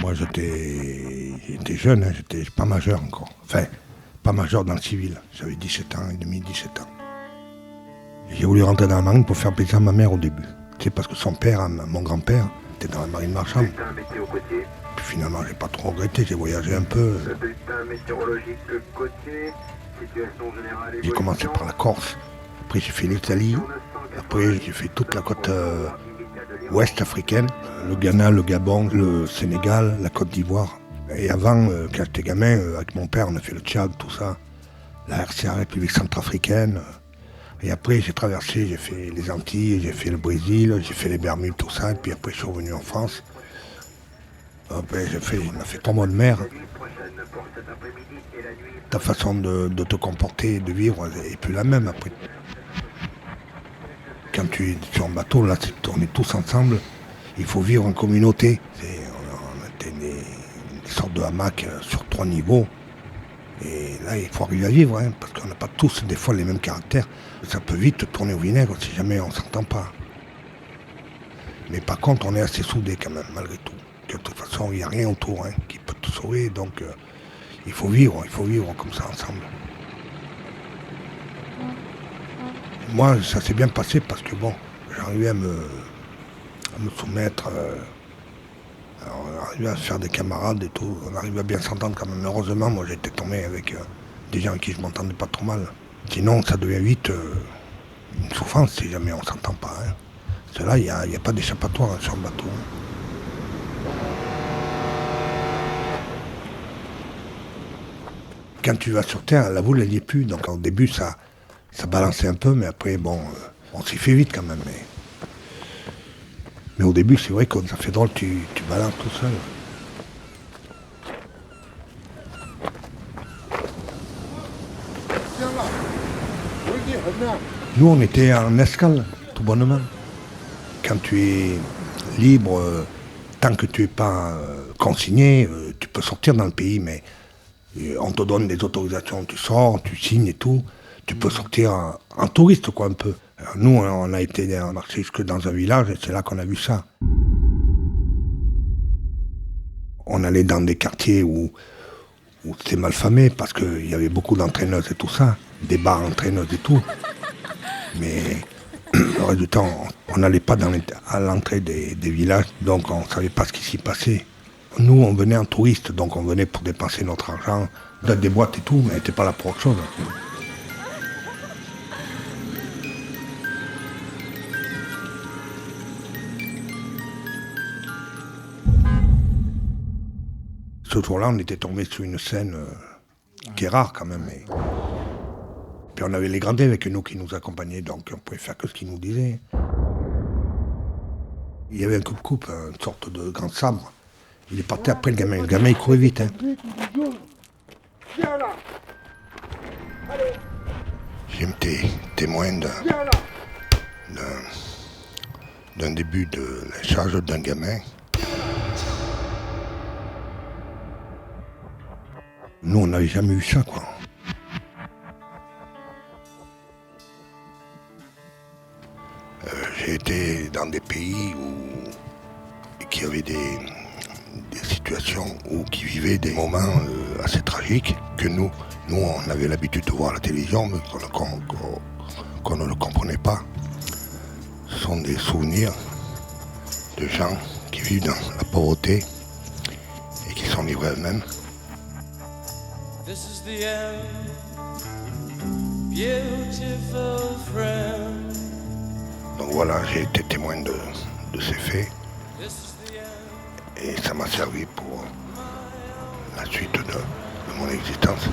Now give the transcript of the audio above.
Moi, j'étais jeune, hein, j'étais pas majeur encore. Enfin, pas majeur dans le civil. J'avais 17 ans et demi, 17 ans. J'ai voulu rentrer dans la marine pour faire plaisir à ma mère au début. C'est parce que son père, mon grand-père, était dans la marine marchande. Puis finalement, j'ai pas trop regretté, j'ai voyagé un peu. J'ai commencé par la Corse, après j'ai fait l'Italie, après j'ai fait toute la côte ouest africaine, le Ghana, le Gabon, le Sénégal, la Côte d'Ivoire. Et avant, quand j'étais gamin, avec mon père, on a fait le Tchad, tout ça, la RCA, République centrafricaine. Et après, j'ai traversé, j'ai fait les Antilles, j'ai fait le Brésil, j'ai fait les Bermudes, tout ça. Et puis après, je suis revenu en France. Après, on a fait 3 mois de mer. Ta façon de te comporter, de vivre, n'est plus la même après. Quand tu es sur un bateau, là, on est tous ensemble. Il faut vivre en communauté. On a des sortes de hamacs sur 3 niveaux. Et là, il faut arriver à vivre, hein, parce qu'on n'a pas tous, des fois, les mêmes caractères. Ça peut vite tourner au vinaigre si jamais on ne s'entend pas. Mais par contre, on est assez soudés quand même, malgré tout. De toute façon, il n'y a rien autour qui peut te sauver, donc il faut vivre comme ça ensemble. Moi, ça s'est bien passé parce que bon, j'arrivais à me soumettre, on arrivait à se faire des camarades et tout, on arrivait à bien s'entendre quand même. Heureusement, moi j'étais tombé avec des gens avec qui je m'entendais pas trop mal. Sinon, ça devient vite une souffrance si jamais on s'entend pas. Hein. Parce que là, il n'y a pas d'échappatoire sur le bateau. Quand tu vas sur Terre, la boule, elle n'y est plus. Donc au début, ça balançait un peu, mais après, bon, on s'y fait vite quand même. Mais au début, c'est vrai que ça fait drôle, tu balances tout seul. Nous, on était en escale, tout bonnement. Quand tu es libre, tant que tu n'es pas consigné, tu peux sortir dans le pays, mais on te donne des autorisations, tu sors, tu signes et tout. Tu peux sortir en touriste, quoi, un peu. Alors nous, on a été marcher jusque dans un village et c'est là qu'on a vu ça. On allait dans des quartiers où c'était mal famé parce qu'il y avait beaucoup d'entraîneuses et tout ça, des bars entraîneuses et tout. Mais le reste du temps, on n'allait pas à l'entrée des villages, donc on ne savait pas ce qui s'y passait. Nous, on venait en touriste, donc on venait pour dépenser notre argent dans des boîtes et tout, mais on n'était pas là pour autre chose. Ce jour-là, on était tombé sur une scène qui est rare quand même. Puis on avait les gradés avec nous qui nous accompagnaient, donc on pouvait faire que ce qu'ils nous disaient. Il y avait un coupe-coupe, une sorte de grand sabre. Il est parti après le gamin. Le gamin, il courait vite. Hein. J'ai été témoin d'un début de la charge d'un gamin. Nous, on n'avait jamais eu ça, quoi. J'ai été dans des pays qui avaient des situations ou qui vivaient des moments assez tragiques que nous, on avait l'habitude de voir à la télévision, mais qu'on ne le comprenait pas. Ce sont des souvenirs de gens qui vivent dans la pauvreté et qui sont livrés à eux-mêmes. This is the end, beautiful friend. Donc voilà, j'ai été témoin de ces faits et ça m'a servi pour la suite de mon existence.